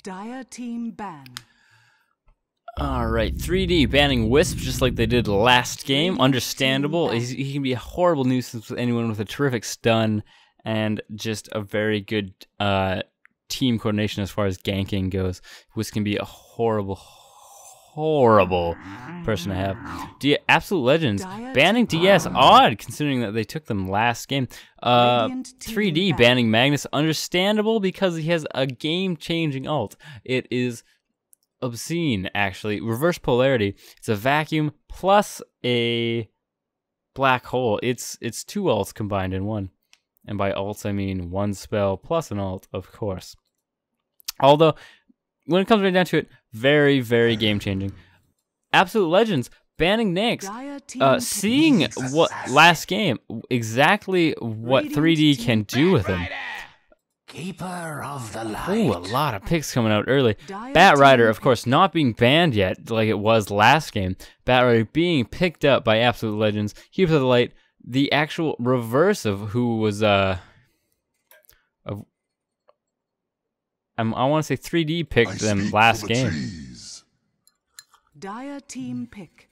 Dire team ban. Alright, 3D banning Wisp just like they did last game. Understandable. He can be a horrible nuisance with anyone with a terrific stun and just a very good team coordination as far as ganking goes. Wisp can be a horrible person to have. AbsoluteLegends banning DS, odd considering that they took them last game. 3D banning Magnus, understandable because he has a game-changing ult. It is obscene, actually. Reverse polarity. It's a vacuum plus a black hole. It's two ults combined in one. And by ults, I mean one spell plus an ult, of course. Although, when it comes right down to it, very, very game-changing. AbsoluteLegends banning Nyx. Seeing what last game, exactly what 3D can do with him. Keeper of the light. Ooh, a lot of picks coming out early. Batrider, of course, not being banned yet, like it was last game. Batrider being picked up by AbsoluteLegends. Keeper of the Light, the actual reverse of who was, I want to say 3D picked them last game. Dire team pick.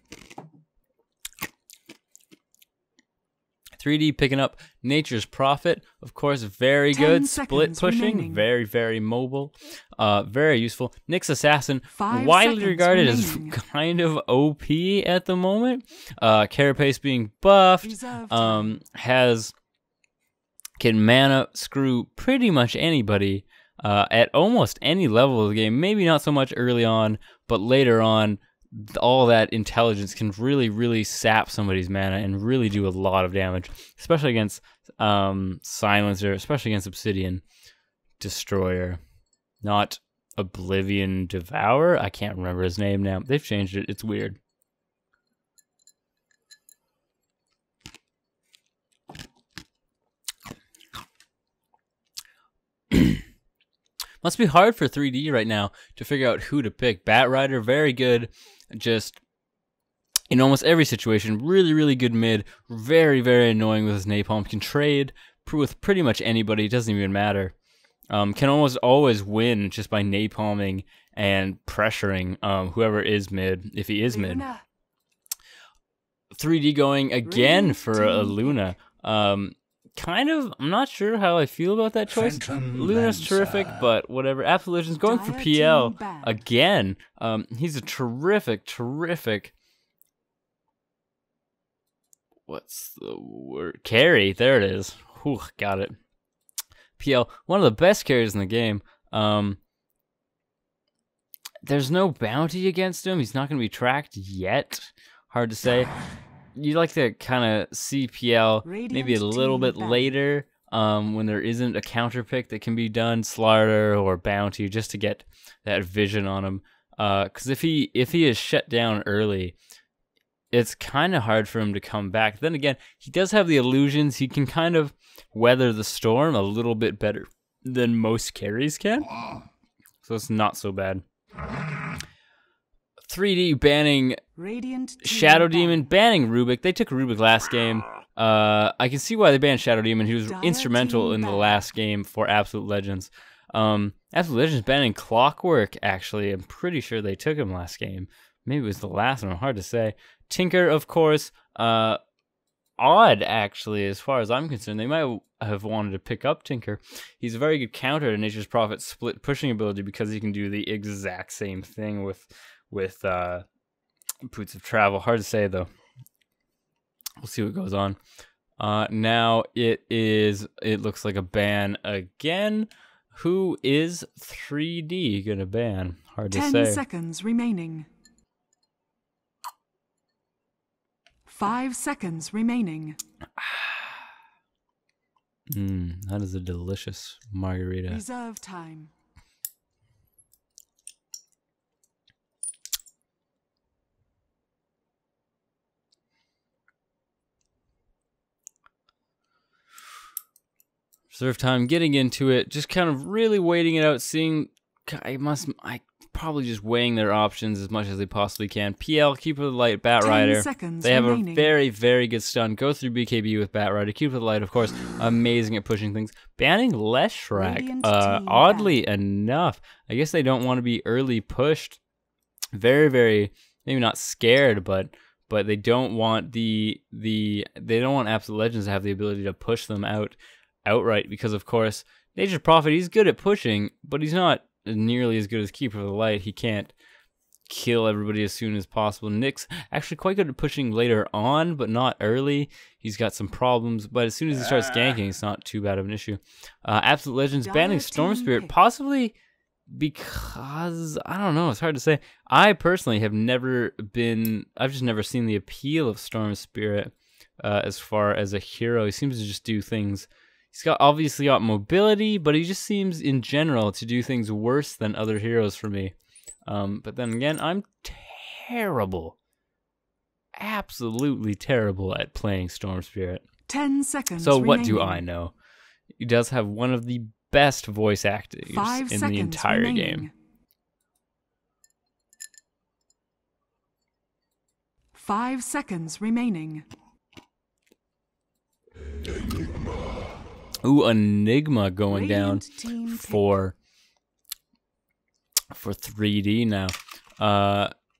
3D picking up Nature's Prophet, of course, very good. Split pushing, remaining. Very, very mobile, very useful. Nyx Assassin, widely regarded as kind of OP at the moment. Carapace being buffed, can mana screw pretty much anybody at almost any level of the game. Maybe not so much early on, but later on, all that intelligence can really, really sap somebody's mana and really do a lot of damage, especially against Silencer, especially against Obsidian Destroyer. Not Oblivion Devourer? I can't remember his name now. They've changed it. It's weird. Must be hard for 3D right now to figure out who to pick. Batrider, very good, just in almost every situation. Really, really good mid. Very, very annoying with his napalm. Can trade with pretty much anybody. It doesn't even matter. Can almost always win just by napalming and pressuring whoever is mid, if he is mid. 3D going again for a Luna. Kind of, I'm not sure how I feel about that choice. Luna's terrific, but whatever. AbsoluteLegends going for PL again. He's a terrific. What's the word? Carry. There it is. Whew, got it. PL, one of the best carries in the game. There's no bounty against him. He's not going to be tracked yet. Hard to say. You like to kind of see PL maybe a little bit later when there isn't a counter pick that can be done, Slaughter or Bounty, just to get that vision on him. Because if he is shut down early, it's kind of hard for him to come back. Then again, he does have the illusions. He can kind of weather the storm a little bit better than most carries can. So it's not so bad. 3D banning Shadow Demon, banning Rubik. They took Rubik last game. I can see why they banned Shadow Demon. He was instrumental in the last game for AbsoluteLegends. AbsoluteLegends banning Clockwork, actually. I'm pretty sure they took him last game. Maybe it was the last one. Hard to say. Tinker, of course. Odd, actually, as far as I'm concerned. They might have wanted to pick up Tinker. He's a very good counter to Nature's Prophet split pushing ability because he can do the exact same thing with Boots of Travel. Hard to say, though. We'll see what goes on. Now it looks like a ban again. Who is 3D gonna ban? Hard to say. 10 seconds remaining. 5 seconds remaining. That is a delicious margarita. Reserve time. Reserve time, getting into it, just kind of really waiting it out, seeing. I probably just weighing their options as much as they possibly can. PL, Keeper of the Light, Bat 10 Rider. seconds They have remaining. a very, very good stun. Go through BKB with Bat Rider. Keeper of the Light, of course, amazing at pushing things. Banning Leshrac, Radiant team oddly enough. I guess they don't want to be early pushed. Very, very, maybe not scared, but they don't want they don't want Absolute Legends to have the ability to push them outright, because of course Nature's Prophet, he's good at pushing, but he's not nearly as good as Keeper of the Light. He can't kill everybody as soon as possible. Nick's actually quite good at pushing later on, but not early. He's got some problems, but as soon as he starts ganking, it's not too bad of an issue. Absolute Legends banning Storm Spirit, possibly because, I don't know, it's hard to say. I personally have I've just never seen the appeal of Storm Spirit as far as a hero. He seems to just do things. He's obviously got mobility, but he just seems in general to do things worse than other heroes for me. But then again, I'm terrible, absolutely terrible at playing Storm Spirit. 10 seconds So what remaining. do I know? He does have one of the best voice actors 5 in seconds the entire remaining. game. 5 seconds remaining. Ooh, Enigma going down Radiant team pick. for 3D now.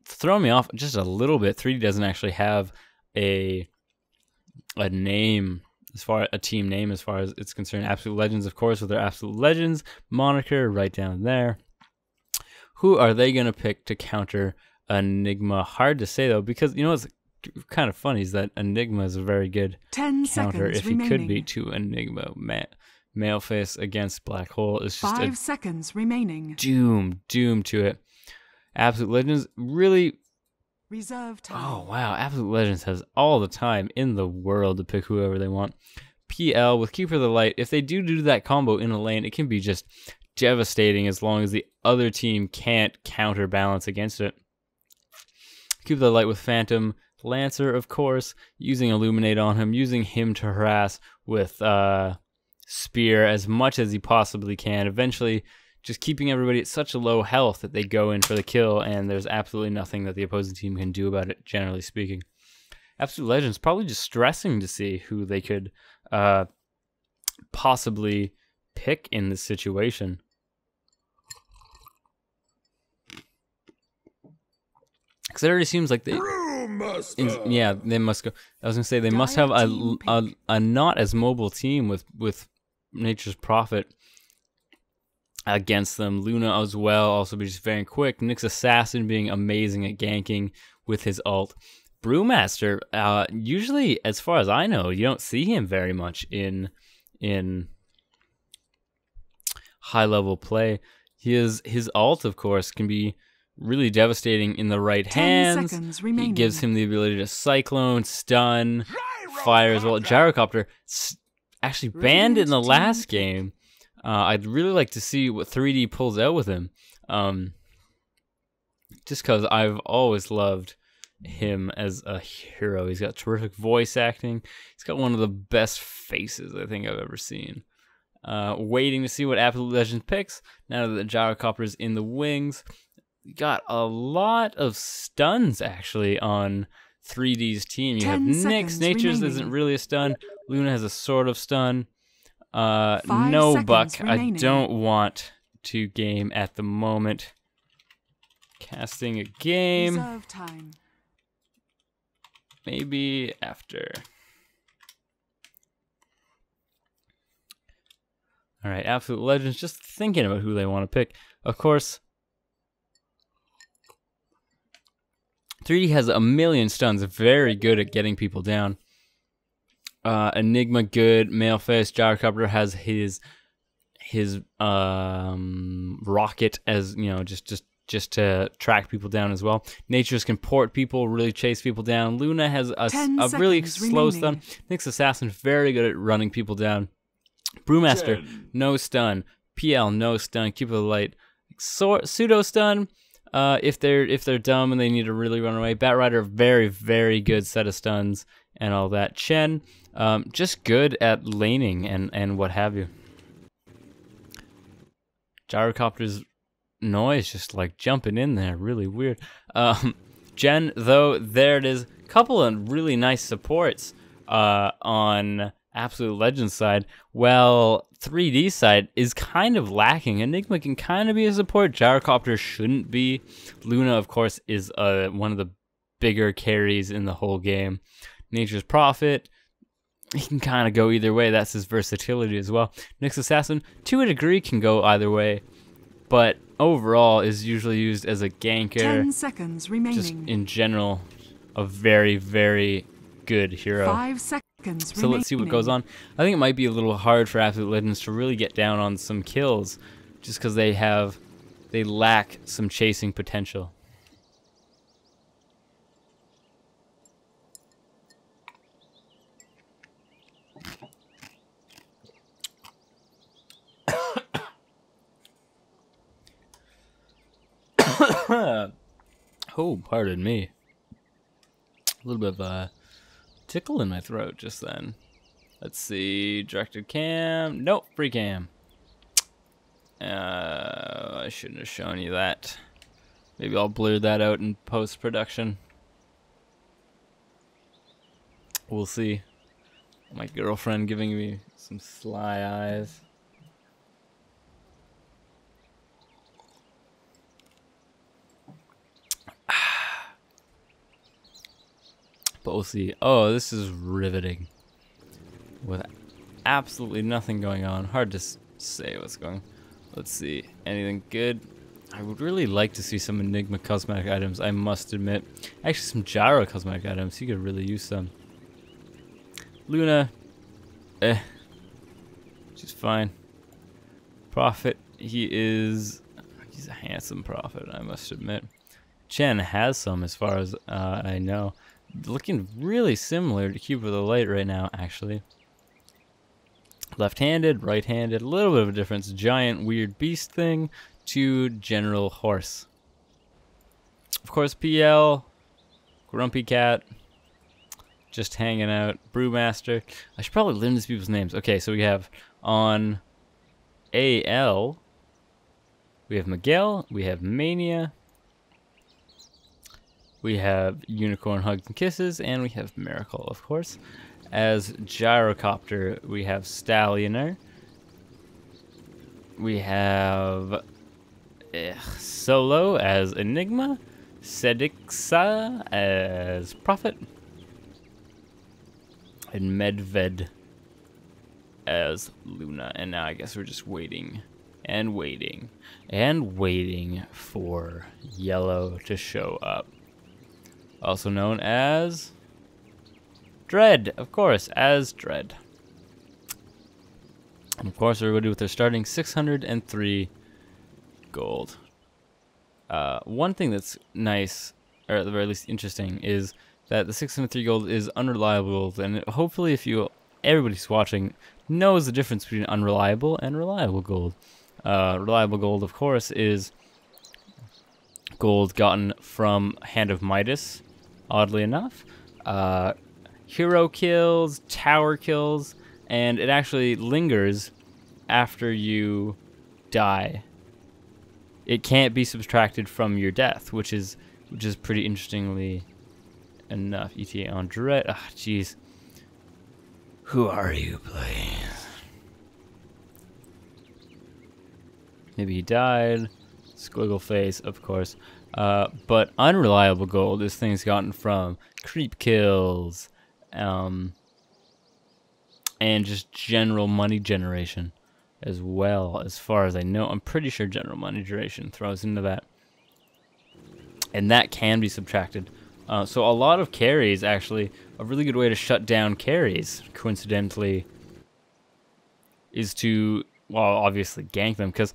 Throw me off just a little bit. 3D doesn't actually have a name, a team name as far as it's concerned. Absolute Legends, of course, with their Absolute Legends moniker right down there. Who are they going to pick to counter Enigma? Hard to say, though, because, you know what's kind of funny is that Enigma is a very good 10 counter seconds if remaining. he could beat to Enigma. Male face against Black Hole is just 5 seconds remaining. doom to it. Absolute Legends really. Reserve time. Oh wow, Absolute Legends has all the time in the world to pick whoever they want. PL with Keeper of the Light, if they do that combo in a lane, it can be just devastating as long as the other team can't counterbalance against it. Keeper of the Light with Phantom Lancer, of course, using Illuminate on him, using him to harass with Spear as much as he possibly can, eventually just keeping everybody at such a low health that they go in for the kill, and there's absolutely nothing that the opposing team can do about it, generally speaking. Absolute Legends probably just stressing to see who they could possibly pick in this situation. Because it already seems like they... yeah, they must go. I was gonna say they must have a not as mobile team with Nature's Prophet against them. Luna as well, also be just very quick. Nick's Assassin being amazing at ganking with his ult. Brewmaster, usually, as far as I know, you don't see him very much in high level play. His ult, of course, can be really devastating in the right 10 hands. seconds It remaining. gives him the ability to Cyclone, stun, fire as well. Gyrocopter, actually banned in the last game. I'd really like to see what 3D pulls out with him. Just because I've always loved him as a hero. He's got terrific voice acting. He's got one of the best faces I think I've ever seen. Waiting to see what Absolute Legends picks now that the Gyrocopter's in the wings. Got a lot of stuns actually on 3D's team. You have 10 Nyx. seconds Nature's remaining. isn't really a stun. Luna has a sort of stun. 5 No seconds Buck. remaining. I don't want to game at the moment. Casting a game. Reserve time. Maybe after. Alright, Absolute Legends, just thinking about who they want to pick. Of course, 3D has a million stuns, very good at getting people down. Enigma good, Maleface, Gyrocopter has his rocket as, you know, just to track people down as well. Nature's can port people, really chase people down. Luna has a 10 really seconds slow remaining. stun. Nyx Assassin very good at running people down. Brewmaster, no stun. PL, no stun. Keeper of the Light, pseudo stun. If they're dumb and they need to really run away. Bat Rider, very, very good set of stuns and all that. Chen, just good at laning and what have you. Gyrocopter's noise just like jumping in there, really weird. Gen, though, there it is. Couple of really nice supports on Absolute Legends side. Well, 3D side is kind of lacking. Enigma can kind of be a support. Gyrocopter shouldn't be. Luna, of course, is one of the bigger carries in the whole game. Nature's Prophet, he can kind of go either way. That's his versatility as well. Nyx Assassin, to a degree, can go either way, but overall is usually used as a ganker. 10 seconds remaining. Just in general, a very, very good hero. 5 seconds So remaining. let's see what goes on. I think it might be a little hard for Absolute Legends to really get down on some kills, just because they lack some chasing potential. Oh, pardon me. A little bit of a tickle in my throat just then. Let's see, directed cam. Nope, free cam. I shouldn't have shown you that. Maybe I'll blur that out in post-production. We'll see. My girlfriend giving me some sly eyes. But we'll see. Oh, this is riveting. With absolutely nothing going on. Hard to say what's going on. Let's see. Anything good? I would really like to see some Enigma cosmetic items, I must admit. Actually, some Gyro cosmetic items. You could really use some. Luna. She's fine. Prophet. He's a handsome prophet, I must admit. Chen has some as far as I know. Looking really similar to Cube of the Light right now, actually. Left-handed, right-handed, a little bit of a difference. Giant weird beast thing to general horse. Of course, PL, Grumpy Cat, just hanging out. Brewmaster. I should probably learn these people's names. Okay, so we have on AL, we have Miguel, we have Mania, we have Unicorn Hugs and Kisses, and we have Miracle, of course. As Gyrocopter, we have Stallioner. We have Solo as Enigma. Sedixa as Prophet. And Medved as Luna. And now I guess we're just waiting and waiting and waiting for Yellow to show up. Also known as Dread, of course, as Dread. And of course, everybody with their starting 603 gold. One thing that's nice, or at the very least interesting, is that the 603 gold is unreliable gold, and hopefully, everybody who's watching knows the difference between unreliable and reliable gold. Reliable gold, of course, is gold gotten from Hand of Midas. Oddly enough, hero kills, tower kills, and it actually lingers after you die. It can't be subtracted from your death, which is pretty interestingly enough. ETA on Dread. Ah, jeez. Who are you, please? Maybe he died. Squiggle face, of course. But unreliable gold is things gotten from creep kills, and just general money generation as well, as far as I know. I'm pretty sure general money generation throws into that. And that can be subtracted. So a lot of carries, actually, a really good way to shut down carries, coincidentally, is to, well, obviously gank them, because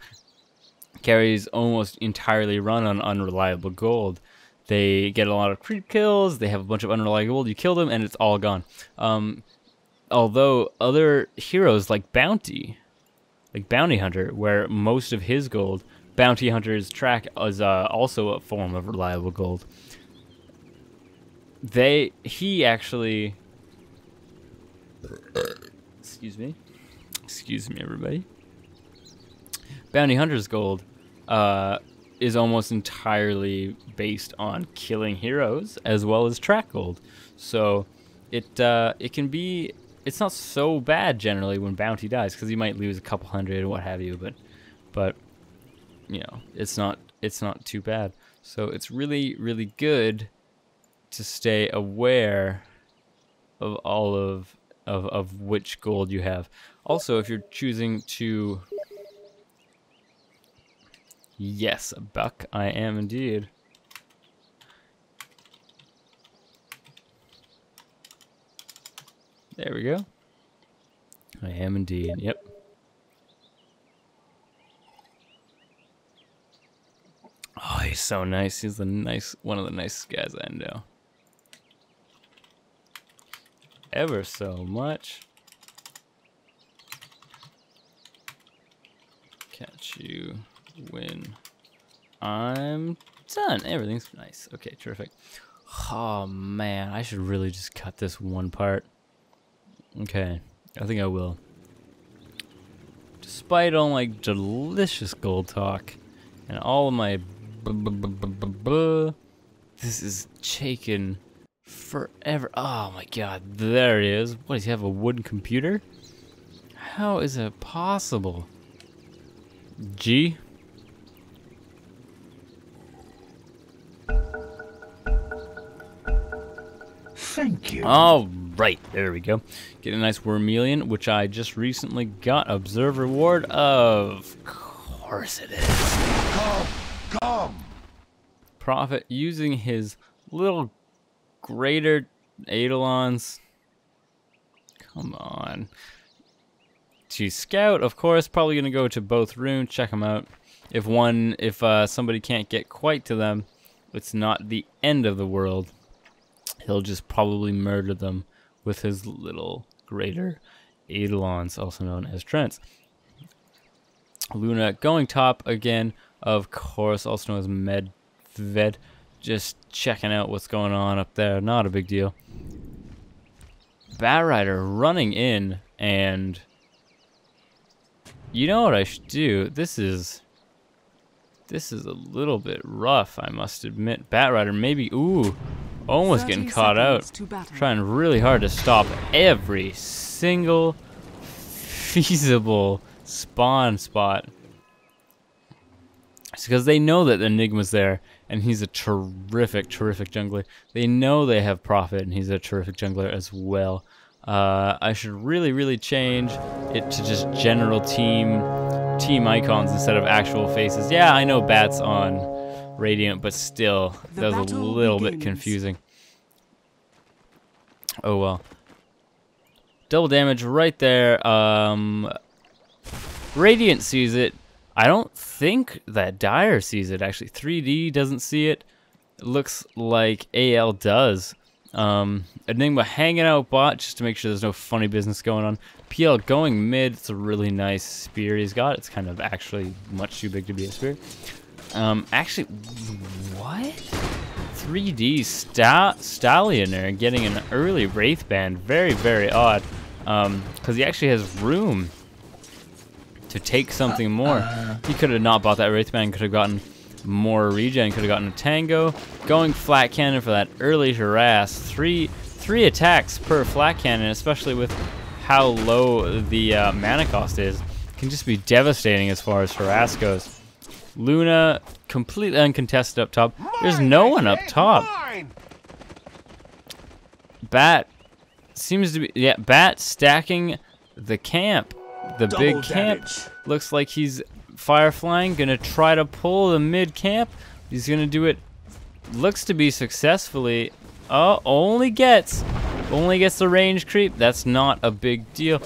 carries almost entirely run on unreliable gold. They get a lot of creep kills, they have a bunch of unreliable gold, you kill them, and it's all gone. Although other heroes like Bounty Hunter, where most of his gold, Bounty Hunter's track is also a form of reliable gold. He actually, excuse me everybody. Bounty Hunter's gold is almost entirely based on killing heroes as well as track gold. So it can be, it's not so bad generally when bounty dies, because you might lose a couple hundred or what have you, but you know, it's not too bad. So it's really, really good to stay aware of all of which gold you have. Also, if you're choosing to, yes, a buck, I am indeed. There we go. I am indeed, yep. Oh, he's so nice. He's one of the nicest guys I know. Ever so much. Catch you when I'm done. Everything's nice. Okay, terrific. Oh man, I should really just cut this one part. Okay, I think I will. Despite all my delicious gold talk and all of my this is taken forever. Oh my god, there it is. What, does he have a wooden computer? How is it possible? G? Thank you. All right, there we go. Get a nice Wormelian, which I just recently got. Observe reward. Of course it is. Come. Prophet using his little greater eidolons. Come on. To scout, of course, probably gonna go to both runes. Check them out. If somebody can't get quite to them, it's not the end of the world. He'll just probably murder them with his little greater eidolons, also known as Trents. Luna going top again, of course, also known as Medved. Just checking out what's going on up there. Not a big deal. Batrider running in, and you know what I should do? This is a little bit rough, I must admit. Batrider maybe, ooh, almost getting caught out. Trying really hard to stop every single feasible spawn spot. It's because they know that Enigma's there, and he's a terrific, terrific jungler. They know they have Prophet, and he's a terrific jungler as well. I should really, really change it to just general team icons instead of actual faces. Yeah, I know Bat's on Radiant, but still, that was a little bit confusing. Oh well. Double damage right there. Radiant sees it. I don't think that Dire sees it, actually. 3D doesn't see it. It looks like AL does. Enigma hanging out bot just to make sure there's no funny business going on. PL going mid. It's a really nice spear he's got. It's kind of actually much too big to be a spear. Actually, what? 3D Stallion there getting an early Wraith Band. Very, very odd. Because he actually has room to take something more. He could have not bought that Wraith Band, could have gotten more regen, could have gotten a Tango. Going flat cannon for that early harass. Three attacks per flat cannon, especially with how low the mana cost is, can just be devastating as far as harass goes. Luna completely uncontested up top. There's no one up top. Bat seems to be, yeah, Bat stacking the camp. The big camp. Looks like he's Fireflying, gonna try to pull the mid camp. He's gonna do it, looks to be successfully. Oh, only gets the range creep. That's not a big deal.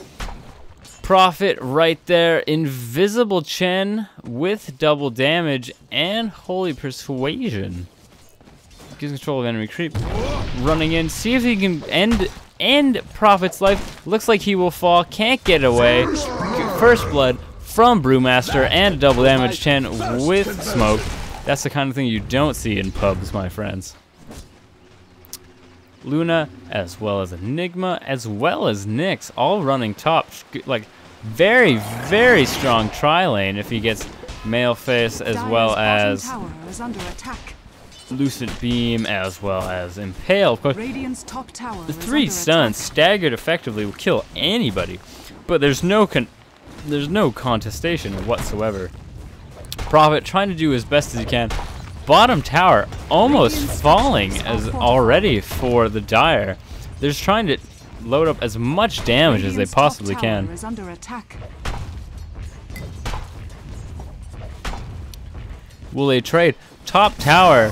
Prophet right there. Invisible Chen with double damage and Holy Persuasion. Gives control of enemy creep. Running in, see if he can end Prophet's life. Looks like he will fall, can't get away. First blood from Brewmaster and double damage Chen with smoke. That's the kind of thing you don't see in pubs, my friends. Luna, as well as Enigma, as well as Nyx, all running top. Like, very, very strong tri-lane if he gets Mail Face, as Dire's well bottom as tower is under attack. Lucid Beam, as well as Impale. Of course, Radiant's top tower the is 3 under stuns attack. staggered effectively will kill anybody, but there's no contestation whatsoever. Prophet trying to do as best as he can. Bottom tower almost falling as already for the Dire. They're just trying to load up as much damage as they Radiant's possibly top tower can. is under attack. Will they trade? Top tower,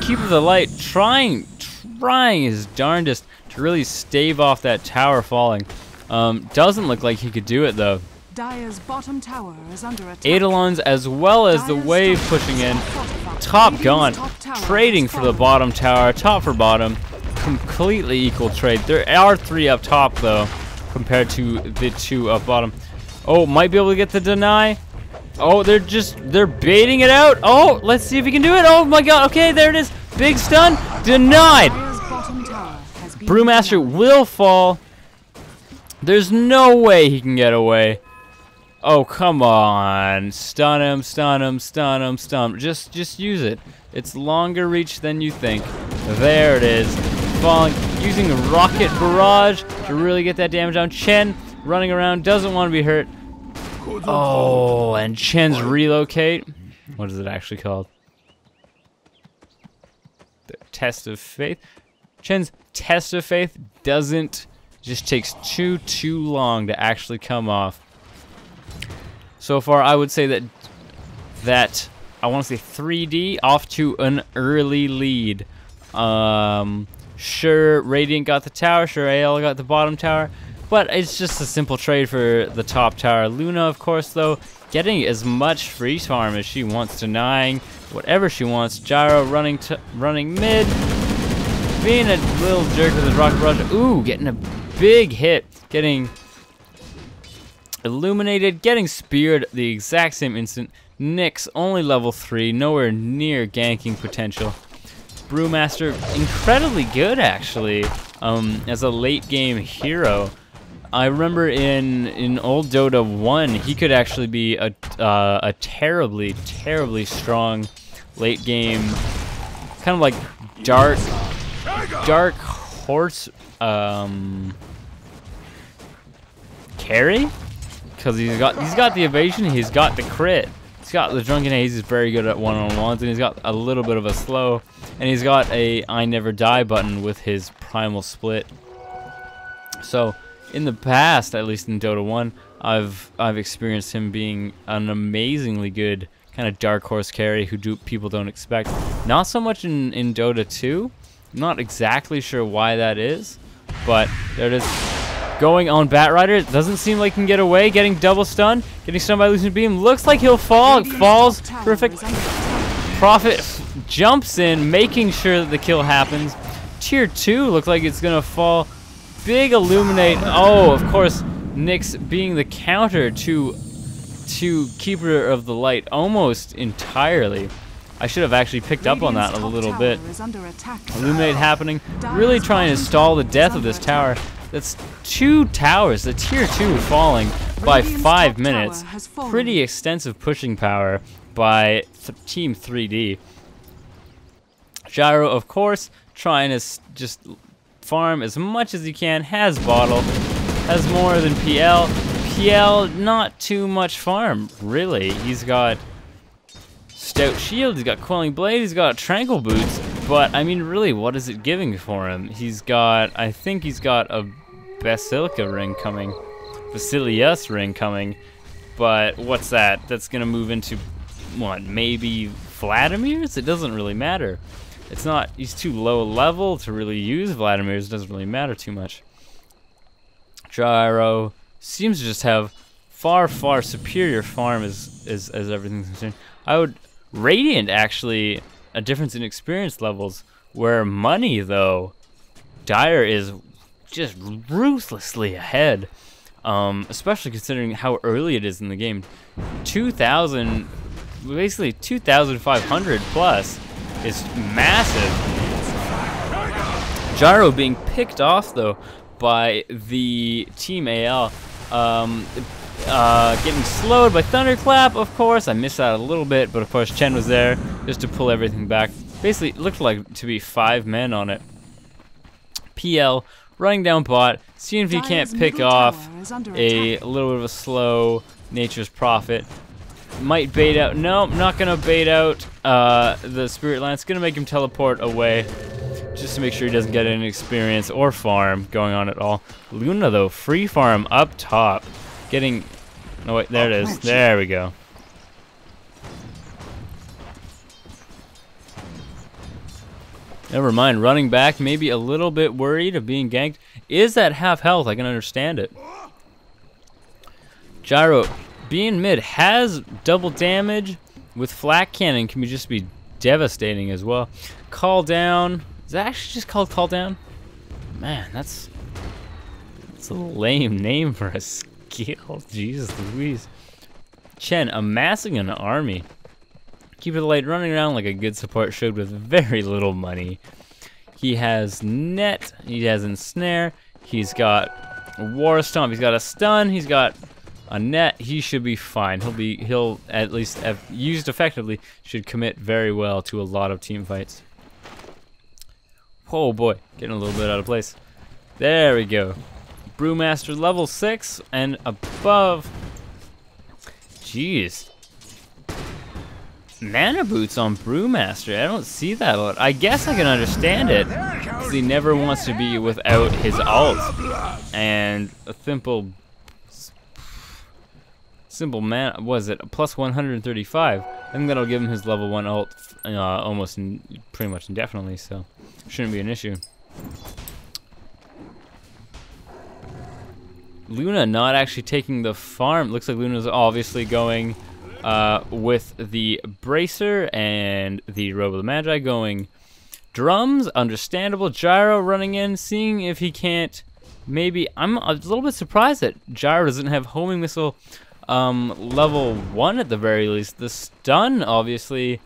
Keep of the Light trying his darndest to really stave off that tower falling. Doesn't look like he could do it though. Dire's bottom tower is under attack. Eidolons as well as the Dire's wave top pushing in. fortified. Top Radiant's gone, top tower trading has for the fallen. bottom tower, top for bottom. Completely equal trade. There are 3 up top though, compared to the 2 up bottom. Oh, might be able to get the deny. Oh, they're baiting it out. Oh, let's see if he can do it. Oh my god, okay, there it is. Big stun, denied. Dire's bottom tower has been Brewmaster denied. will fall. There's no way he can get away. Oh, come on. Stun him, stun him, stun him, stun him. Just use it. It's longer reach than you think. There it is. Falling, using the rocket barrage to really get that damage down. Chen running around, doesn't want to be hurt. Oh, and Chen's relocate. What is it actually called? The Test of Faith. Chen's Test of Faith just takes too long to actually come off. So far, I would say that I want to say 3D off to an early lead. Sure, Radiant got the tower. Sure, AL got the bottom tower. But it's just a simple trade for the top tower. Luna, of course, though, getting as much free farm as she wants, denying whatever she wants. Gyro running mid, being a little jerk with his rocket barrage. Ooh, getting a big hit, getting illuminated, getting speared the exact same instant. Nyx only level 3, nowhere near ganking potential. Brewmaster incredibly good actually, as a late game hero. I remember in old Dota 1, he could actually be a terribly strong late game, kind of like dark horse carry, because he's got the evasion, he's got the crit, he's got the drunken haze, he's very good at one-on-ones, and he's got a little bit of a slow, and he's got a I never die button with his primal split. So in the past, at least in Dota 1, I've experienced him being an amazingly good kind of dark horse carry who people don't expect. Not so much in Dota 2. I'm not exactly sure why that is, but there it is. Going on Batrider, doesn't seem like he can get away. Getting double stunned, getting stunned by Lucid Beam. Looks like he'll fall. It falls. Perfect. Prophet jumps in, making sure that the kill happens. Tier 2 looks like it's gonna fall. Big illuminate. Oh, of course, Nyx being the counter to Keeper of the Light almost entirely. I should have actually picked up on that a little bit. Illuminate happening, really trying to stall the death of this tower. That's 2 towers, the tier 2 falling by 5 minutes. Pretty extensive pushing power by Team 3D. Gyro, of course, trying to just farm as much as he can. Has bottle, has more than PL. PL, not too much farm, really. He's got Stout Shield, he's got Quelling Blade, he's got Tranquil Boots, but I mean, really, what is it giving for him? He's got, I think he's got a Basilica ring coming, Basilius ring coming, but what's that? That's gonna move into, what, maybe Vladimir's? It doesn't really matter. It's not, he's too low level to really use Vladimir's, it doesn't really matter too much. Gyro seems to just have far superior farm as everything's concerned. I would, Radiant actually, a difference in experience levels, where money though, Dire is just ruthlessly ahead, especially considering how early it is in the game. 2,000, basically 2,500 plus is massive. Gyro being picked off though by the Team AL. Getting slowed by Thunderclap, of course. I missed out a little bit, but of course Chen was there just to pull everything back. Basically, it looked like to be 5 men on it. PL running down bot, seeing if he can't pick off a little bit of a slow Nature's Prophet. Might bait out. No, not gonna bait out the Spirit Lance. Gonna make him teleport away, just to make sure he doesn't get any experience or farm going on at all. Luna though, free farm up top, getting. No wait, there it is. There we go. Never mind. Running back, maybe a little bit worried of being ganked. Is that half health? I can understand it. Gyro. Being mid has double damage with Flak Cannon can just be devastating as well. Call down. Is that actually just called Call Down? Man, that's a lame name for a skill. Jesus Louise. Chen amassing an army. Keep it light, running around like a good support should with very little money. He has net. He has ensnare. He's got War Stomp. He's got a stun. He's got a net. He should be fine. He'll at least, have used effectively, should commit very well to a lot of team fights. Oh boy, getting a little bit out of place. There we go. Brewmaster level 6 and above. Jeez. Mana boots on Brewmaster. I don't see that a lot. I guess I can understand it, because he never wants to be without his ult. And a simple mana, was it plus 135? I think that'll give him his level 1 ult almost pretty much indefinitely, so shouldn't be an issue. Luna not actually taking the farm. Looks like Luna's obviously going with the Bracer and the Robe of the Magi going drums. Understandable. Gyro running in, seeing if he can't. Maybe I'm a little bit surprised that Gyro doesn't have homing missile level 1 at the very least. The stun, obviously,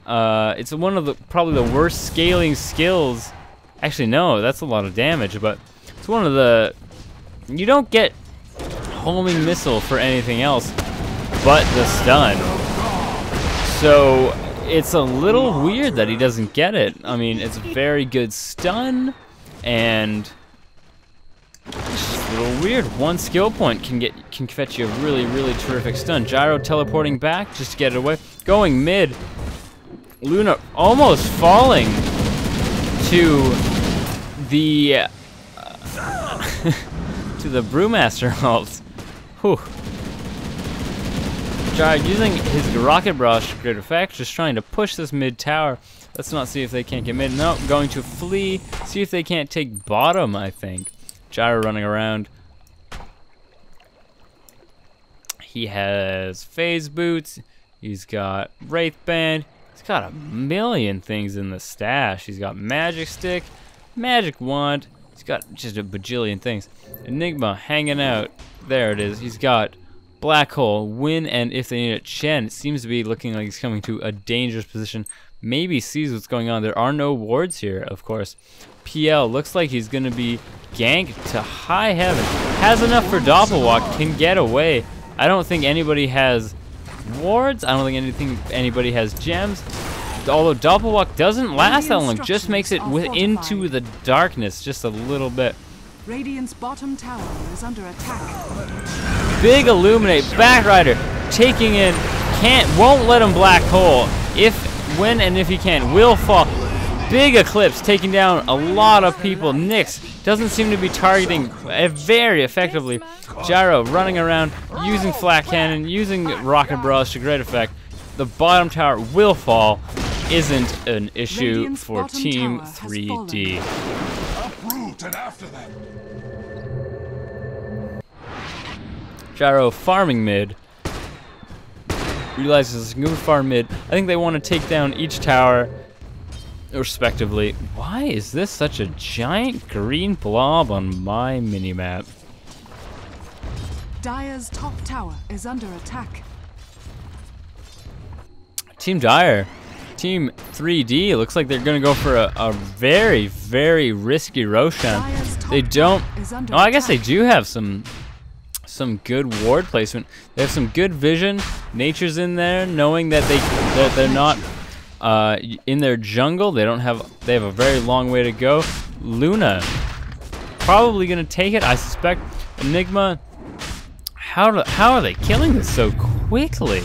it's one of the probably the worst scaling skills. Actually, no, that's a lot of damage, but it's one of the. You don't get homing missile for anything else but the stun. So it's a little weird that he doesn't get it. I mean, it's a very good stun, and it's just a little weird. One skill point can fetch you a really, really terrific stun. Gyro teleporting back just to get it away. Going mid. Luna almost falling to the to the Brewmaster ult. Whew. Gyro using his Rocket Brush to great effect, just trying to push this mid tower. Let's not see if they can't get mid. No, going to flee. See if they can't take bottom, I think. Gyro running around. He has Phase Boots. He's got Wraith Band. He's got a million things in the stash. He's got Magic Stick, Magic Wand. He's got just a bajillion things. Enigma hanging out. There it is. He's got Black Hole, Win, and if they need it, Chen. It seems to be looking like he's coming to a dangerous position. Maybe sees what's going on. There are no wards here, of course. PL looks like he's going to be ganked to high heaven. Has enough for Doppelwalk, can get away. I don't think anybody has wards. I don't think anybody has gems. Although Doppelwalk doesn't last that long, just makes it into the darkness just a little bit. Radiant's bottom tower is under attack. Big Illuminate, Backrider taking in, won't let him Black Hole. When and if he can, will fall. Big Eclipse taking down a lot of people. Nyx doesn't seem to be targeting very effectively. Gyro running around, using Flak Cannon, using Rocket Barrage to great effect. The bottom tower will fall. Isn't an issue for Team 3D. Uproot and after them. Gyro farming mid. Realizes he can farm mid. I think they want to take down each tower respectively. Why is this such a giant green blob on my minimap? Dire's top tower is under attack. Team Dire, Team 3D, looks like they're going to go for a very, very risky Roshan. They don't. Oh, I guess they do have some some good ward placement. They have some good vision. Nature's in there, knowing that they're not in their jungle. They have a very long way to go. Luna probably gonna take it, I suspect. Enigma, how are they killing this so quickly?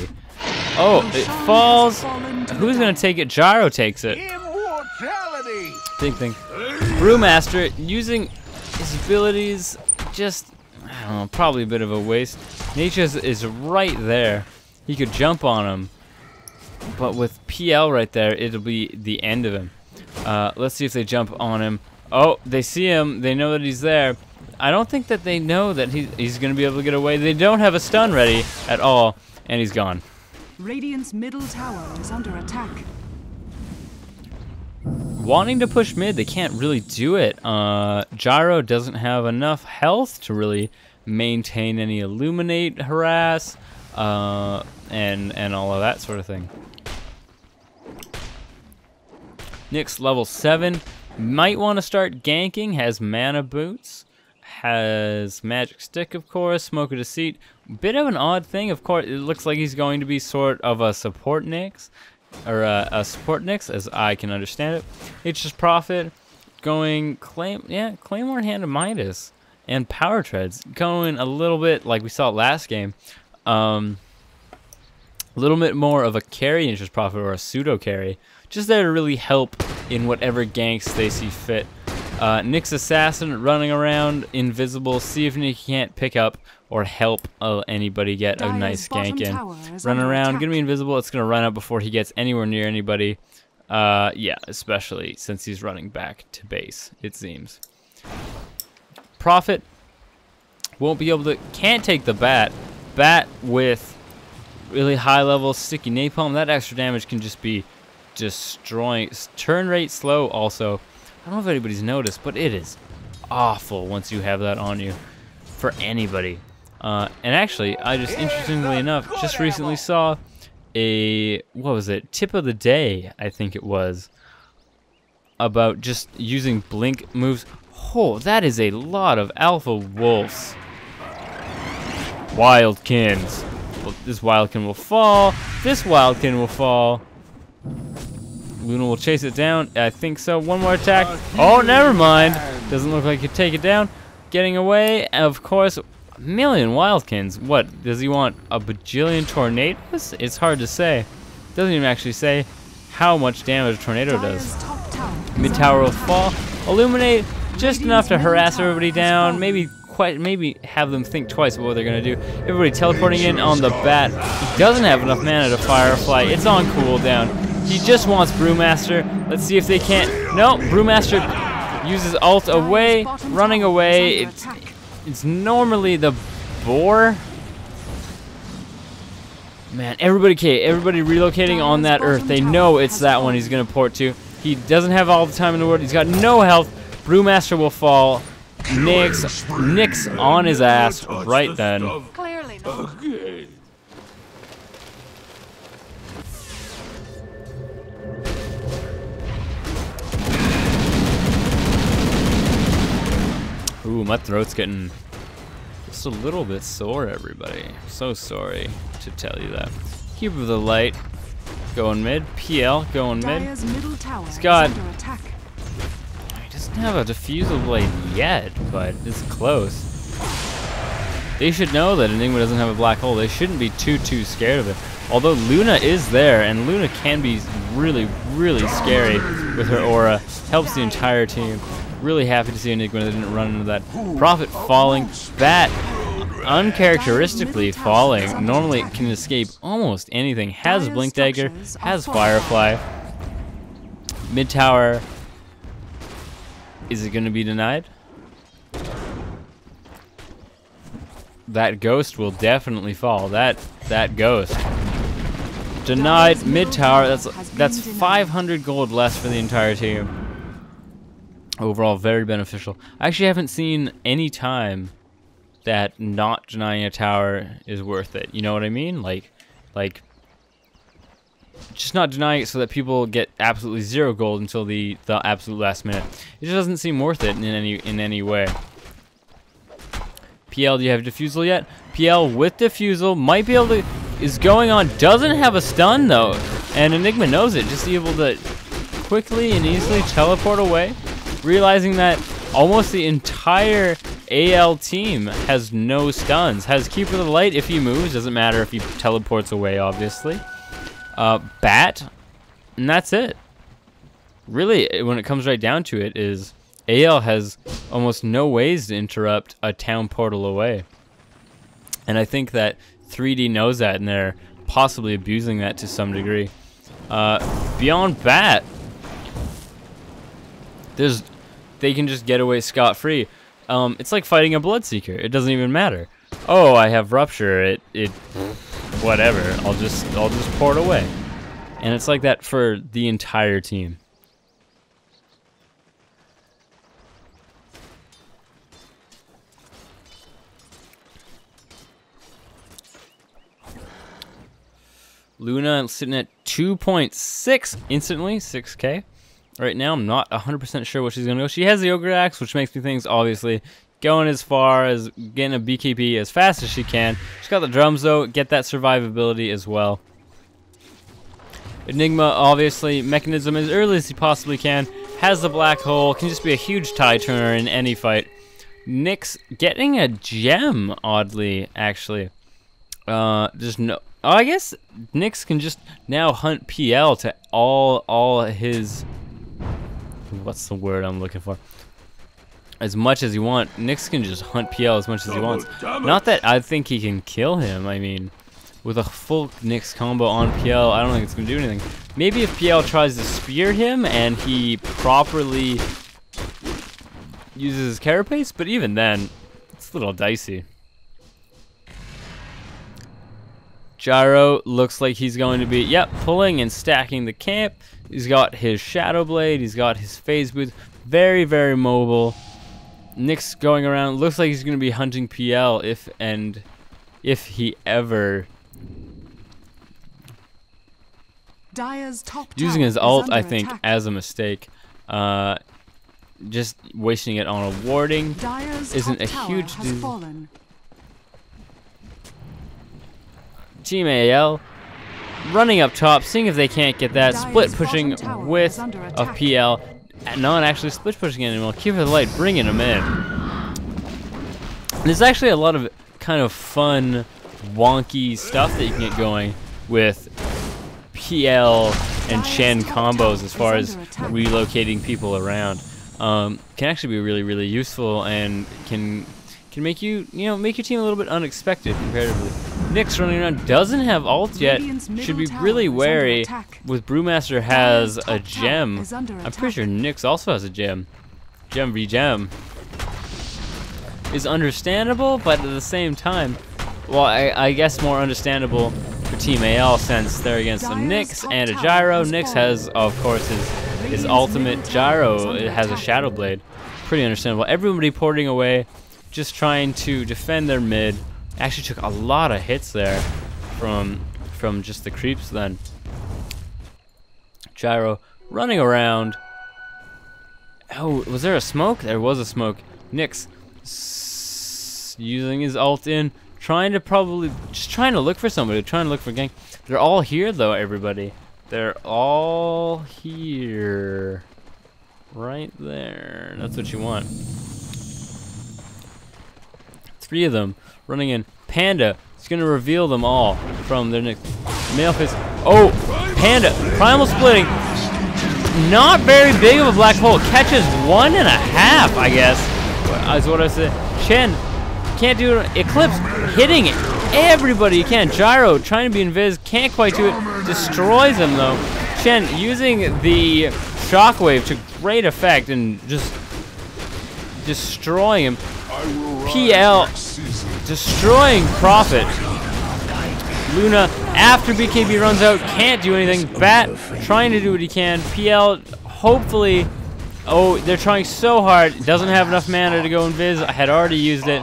Oh, it falls. Who's gonna take it? Gyro takes it. Big thing. Brewmaster using his abilities, just, I don't know, probably a bit of a waste. Nature is right there. He could jump on him, but with PL right there, it'll be the end of him. Let's see if they jump on him. Oh, they see him. They know that he's there. I don't think that they know that he's going to be able to get away. They don't have a stun ready at all, and he's gone. Radiant's middle tower is under attack. Wanting to push mid, they can't really do it. Gyro doesn't have enough health to really maintain any illuminate harass, and all of that sort of thing. Nyx level 7, might want to start ganking, has mana boots, has magic stick of course, smoke of deceit. Bit of an odd thing, of course, it looks like he's going to be sort of a support Nyx, or a support Nyx, as I can understand it. It's just profit, going Claymore in hand of Midas, and power treads, going a little bit like we saw last game. A little bit more of a carry interest profit, or a pseudo carry, just there to really help in whatever ganks they see fit. Nyx assassin running around invisible, see if he can't pick up or help anybody get a nice gank in. Running around, gonna be invisible. It's gonna run out before he gets anywhere near anybody. Yeah, especially since he's running back to base, it seems. Prophet won't be able to, can't take the bat. Bat with really high level sticky napalm. That extra damage can just be destroying. Turn rate slow also. I don't know if anybody's noticed, but it is awful once you have that on you for anybody. And actually, I just, interestingly enough, just recently saw a, what was it, tip of the day, I think it was, about just using blink moves. Oh, that is a lot of alpha wolves. Wildkins. Well, this wildkin will fall. This wildkin will fall. Luna will chase it down. I think so. One more attack. Oh, never mind. Doesn't look like he could take it down. Getting away. Of course, a million wildkins. What? Does he want a bajillion tornadoes? It's hard to say. Doesn't even actually say how much damage a tornado does. Mid tower will fall. Illuminate just enough to harass everybody down. Maybe have them think twice about what they're gonna do. Everybody teleporting in on the bat. He doesn't have enough mana to Firefly. It's on cooldown. He just wants Brewmaster. Let's see if they can't. No, Brewmaster uses ult away, running away. It's normally the boar. Man, everybody relocating on that earth. They know it's that one he's gonna port to. He doesn't have all the time in the world. He's got no health. Brewmaster will fall. Nyx on his ass right then. Clearly not. Ooh, my throat's getting just a little bit sore, everybody. So sorry to tell you that. Cube of the Light going mid. PL going mid. He's got, he doesn't have a diffusal blade yet, but it's close. They should know that Enigma doesn't have a black hole. They shouldn't be too scared of it. Although Luna is there, and Luna can be really scary with her aura. Helps the entire team. Really happy to see Enigma that didn't run into that. Prophet falling. Bat uncharacteristically falling. Normally it can escape almost anything. Has Blink Dagger. Has Firefly. Mid tower. Is it going to be denied? That ghost will definitely fall. That ghost. Denied. Mid tower. That's 500 gold less for the entire team. Overall, very beneficial. I actually haven't seen any time that not denying a tower is worth it. You know what I mean? Like just not denying it so that people get absolutely 0 gold until the absolute last minute. It just doesn't seem worth it in any way. PL, do you have Diffusal yet? PL with Diffusal, might be able to, is going on, doesn't have a stun though. And Enigma knows it, just able to quickly and easily teleport away. Realizing that almost the entire AL team has no stuns. Has Keeper of the Light if he moves, doesn't matter if he teleports away obviously. Bat, and that's it. Really, when it comes right down to it, is AL has almost no ways to interrupt a town portal away. And I think that 3D knows that, and they're possibly abusing that to some degree. Beyond Bat, they can just get away scot-free. It's like fighting a Bloodseeker. It doesn't even matter. Oh, I have Rupture. Whatever. I'll just port away. And it's like that for the entire team. Luna sitting at 2.6 instantly, 6K. Right now, I'm not 100% sure where she's going to go. She has the Ogre Axe, which makes me think, obviously, going as far as getting a BKB as fast as she can. She's got the drums, though, get that survivability as well. Enigma, obviously, mechanism as early as he possibly can. Has the black hole, can just be a huge tie turner in any fight. Nyx getting a gem, oddly, actually. Just no. Oh, I guess Nyx can just now hunt PL to all his. What's the word I'm looking for? As much as he wants. Nyx can just hunt PL as much as he wants. Not that I think he can kill him. I mean, with a full Nyx combo on PL, I don't think it's gonna do anything. Maybe if PL tries to spear him and he properly uses his carapace, but even then, it's a little dicey. Gyro looks like he's going to be, yep, pulling and stacking the camp. He's got his Shadow Blade, he's got his Phase Boost, very, very mobile. Nyx going around, looks like he's going to be hunting PL if he ever. Dire's top using his ult, I think, attack. as a mistake. Just wasting it on a warding Dire's isn't a top huge tower has deal. fallen. Team AL running up top, seeing if they can't get that split pushing with a PL. Not actually split pushing anymore. Keep the light, bringing them in. There's actually a lot of kind of fun, wonky stuff that you can get going with PL and Shen combos as far as relocating people around. Can actually be really, really useful and can make you, make your team a little bit unexpected comparatively. Nyx running around, doesn't have ult yet, should be really wary. With Brewmaster has a gem. I'm pretty sure Nyx also has a gem. Gem v gem. Is understandable, but at the same time, well, I guess more understandable for Team AL since they're against a Nyx and a Gyro. Nyx has, of course, his ultimate. Gyro has a Shadow Blade. Pretty understandable. Everybody porting away, just trying to defend their mid. Actually took a lot of hits there from just the creeps then. Gyro running around. Oh, was there a smoke? There was a smoke. Nyx using his ult in, trying to look for somebody, trying to look for gang. They're all here though, everybody. They're all here. Right there. That's what you want. 3 of them running in. Panda is going to reveal them all from their next male fist. Oh, Panda, primal splitting. Not very big of a black hole. Catches 1.5, I guess, is what I said. Shen can't do it. Eclipse hitting everybody you can. Gyro trying to be invis, can't quite do it. Destroys him though. Shen using the shockwave to great effect and just destroying him. PL destroying Prophet. Luna, after BKB runs out, can't do anything. Bat trying to do what he can. PL, hopefully, oh, they're trying so hard. Doesn't have enough mana to go invis. I had already used it.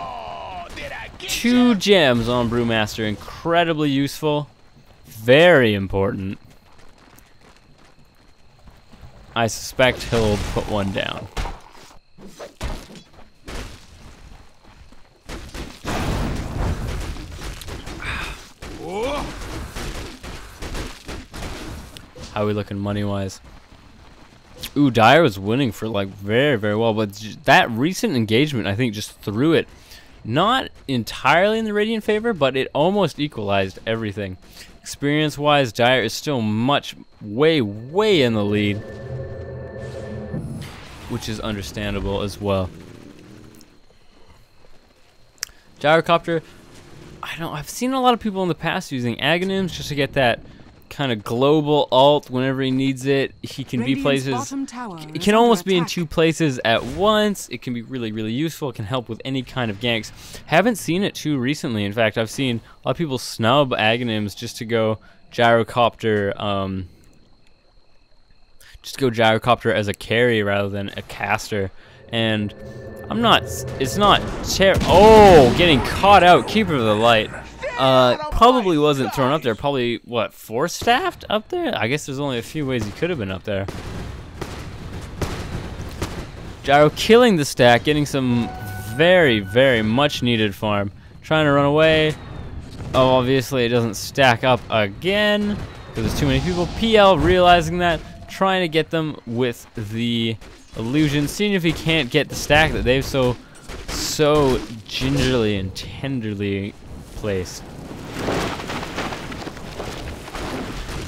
2 gems on Brewmaster, incredibly useful. Very important. I suspect he'll put one down. How are we looking money-wise? Ooh, Dire was winning for like very, very well, but that recent engagement, I think, just threw it not entirely in the Radiant favor, but it almost equalized everything. Experience-wise, Dire is still way in the lead, which is understandable as well. Gyrocopter, I've seen a lot of people in the past using Aghanims just to get that kind of global ult whenever he needs it. He can be places, it can almost be in 2 places at once. It can be really, really useful. It can help with any kind of ganks. Haven't seen it too recently. In fact, I've seen a lot of people snub Aghanims just to go Gyrocopter, as a carry rather than a caster. And it's not getting caught out. Keeper of the Light. Probably wasn't thrown up there. Probably, what, 4-staffed up there? I guess there's only a few ways he could have been up there. Gyro killing the stack, getting some very, very much needed farm. Trying to run away. Oh, obviously it doesn't stack up again because there's too many people. PL realizing that, trying to get them with the illusion, seeing if he can't get the stack that they've so gingerly and tenderly placed.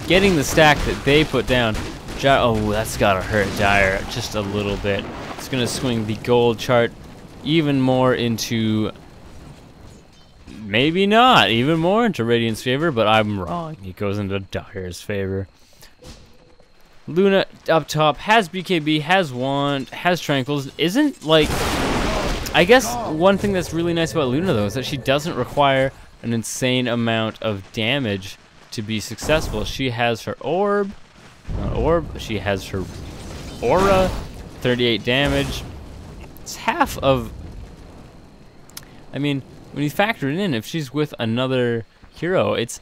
Getting the stack that they put down. Oh, that's gotta hurt Dire just a little bit. It's gonna swing the gold chart even more into, maybe not, even more into Radiant's favor, but I'm wrong. He goes into Dire's favor. Luna up top has BKB, has Wand, has Tranquils. Isn't, like, I guess one thing that's really nice about Luna though is that she doesn't require an insane amount of damage to be successful. She has her she has her aura, 38 damage. It's half of, I mean, when you factor it in, if she's with another hero, it's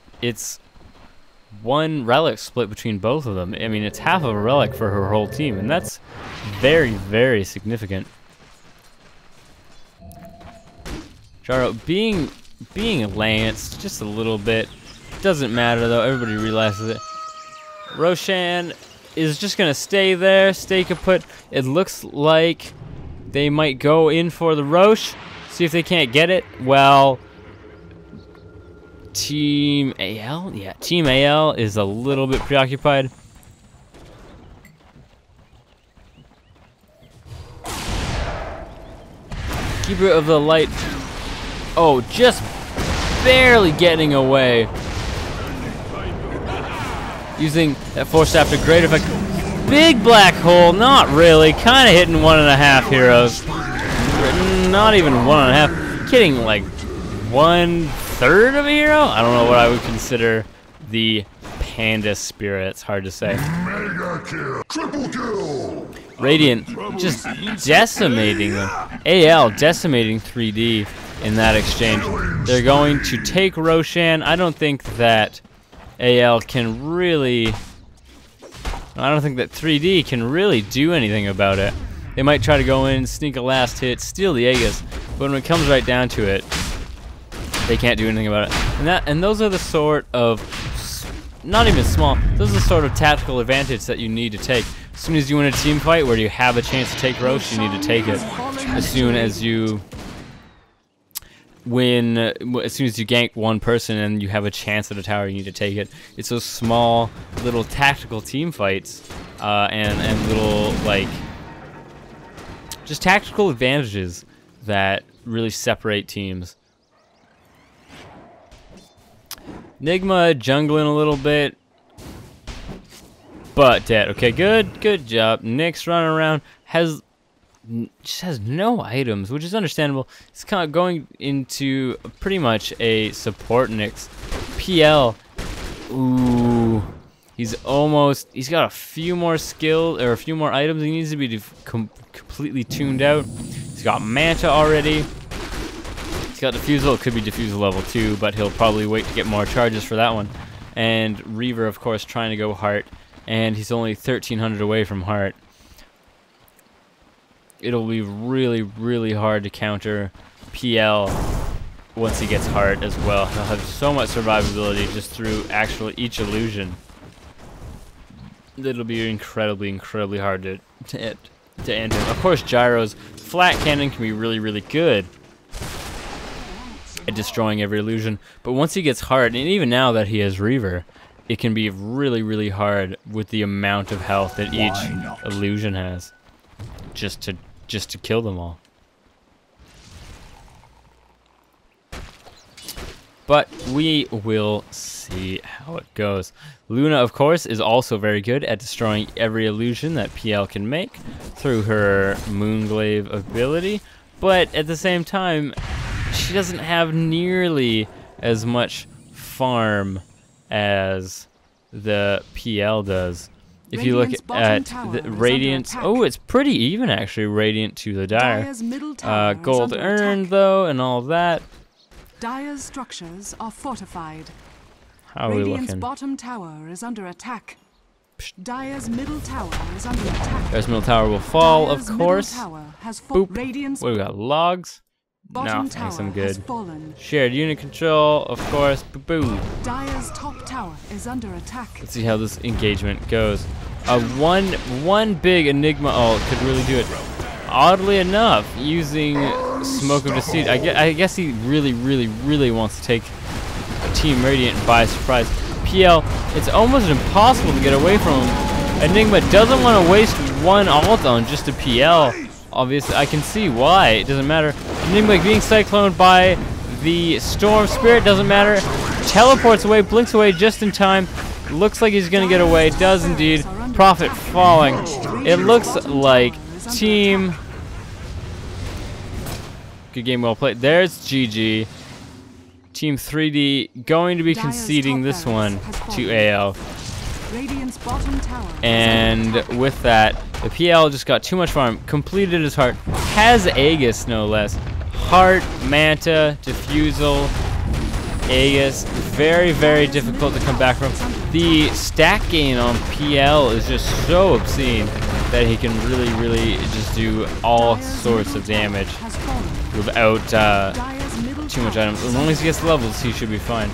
1 relic split between both of them. I mean, it's half of a relic for her whole team, and that's very, very significant. Jaro being lanced just a little bit. Doesn't matter though, everybody realizes it. Roshan is just gonna stay there, stay kaput. It looks like they might go in for the Rosh, see if they can't get it. Well, Team AL? Yeah, Team AL is a little bit preoccupied. Keeper of the Light. Oh, just barely getting away. Using that 4-staff to great effect. Big black hole, not really. Kind of hitting 1.5 heroes. Not even 1.5. Getting like 1/3 of a hero? I don't know what I would consider the Panda Spirit. It's hard to say. Mega kill. Triple kill. Radiant just decimating them. AL decimating 3D in that exchange. They're going to take Roshan. I don't think that AL can really, I don't think that 3D can really do anything about it. They might try to go in, sneak a last hit, steal the Aegis, but when it comes right down to it, they can't do anything about it. And those are the sort of, not even small, those are the sort of tactical advantage that you need to take. As soon as you win a team fight where you have a chance to take Rosh, you need to take it. As soon as you gank one person and you have a chance at a tower, you need to take it. It's those small little tactical team fights and little, like, just tactical advantages that really separate teams. Nigma jungling a little bit, but dead. Okay, good job. Nyx running around, just has no items, which is understandable. It's kind of going into pretty much a support Nyx. PL, ooh, he's got a few more skills or a few more items. He needs to be completely tuned out. He's got Manta already. He's got Diffusal. It could be Diffusal level 2, but he'll probably wait to get more charges for that one. And Reaver, of course, trying to go Heart, and he's only 1,300 away from Heart. It'll be really, really hard to counter PL once he gets Heart as well. He'll have so much survivability just through each illusion. That'll be incredibly hard to enter. Of course, Gyro's flat cannon can be really good at destroying every illusion, but once he gets hard, and even now that he has Reaver, it can be really hard with the amount of health that each illusion has, just to kill them all. But we will see how it goes. Luna, of course, is also very good at destroying every illusion that PL can make through her Moonglaive ability, but at the same time, she doesn't have nearly as much farm as the PL does. If you look at the Radiant, oh, it's pretty even actually, Radiant to the Dire. Gold earned though, and all of that. Dire's structures are fortified. How are we Radiant's looking? bottom tower is under attack. Dire's middle tower is under attack. Dire's middle tower will fall, Dire's of course. Tower has Boop. Radiant's What do we got? Logs? No, bottom thanks, tower I'm has good. fallen. Shared unit control, of course. Boo. Dire's top tower is under attack. Let's see how this engagement goes. One big Enigma ult could really do it. Oddly enough, using Smoke of Deceit, I guess he really wants to take Team Radiant by surprise. PL, it's almost impossible to get away from him. Enigma doesn't want to waste one ult on just a PL. Obviously, I can see why. It doesn't matter. Enigma being cycloned by the Storm Spirit doesn't matter. Teleports away, blinks away just in time. Looks like he's going to get away. Does indeed. Prophet falling. It looks like Team... Good game, well played. There's GG. Team 3D going to be conceding this one to AL. And with that, the PL just got too much farm. Completed his heart. Has Aegis, no less. Heart, Manta, Diffusal, Aegis. Very difficult to come back from. The stack gain on PL is just so obscene that he can really just do all sorts of damage without too much items. As long as he gets levels, he should be fine.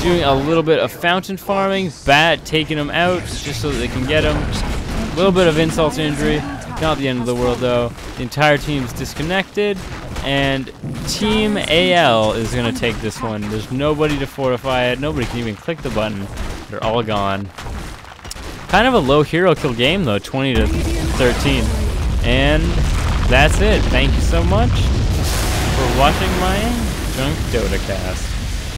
Doing a little bit of fountain farming, Bat taking him out just so that they can get him. A little bit of insult to injury, not the end of the world though. The entire team's disconnected, and Team AL is gonna take this one. There's nobody to fortify it, nobody can even click the button. They're all gone. Kind of a low hero kill game though, 20 to 13. And that's it. Thank you so much for watching my DrunkDota cast.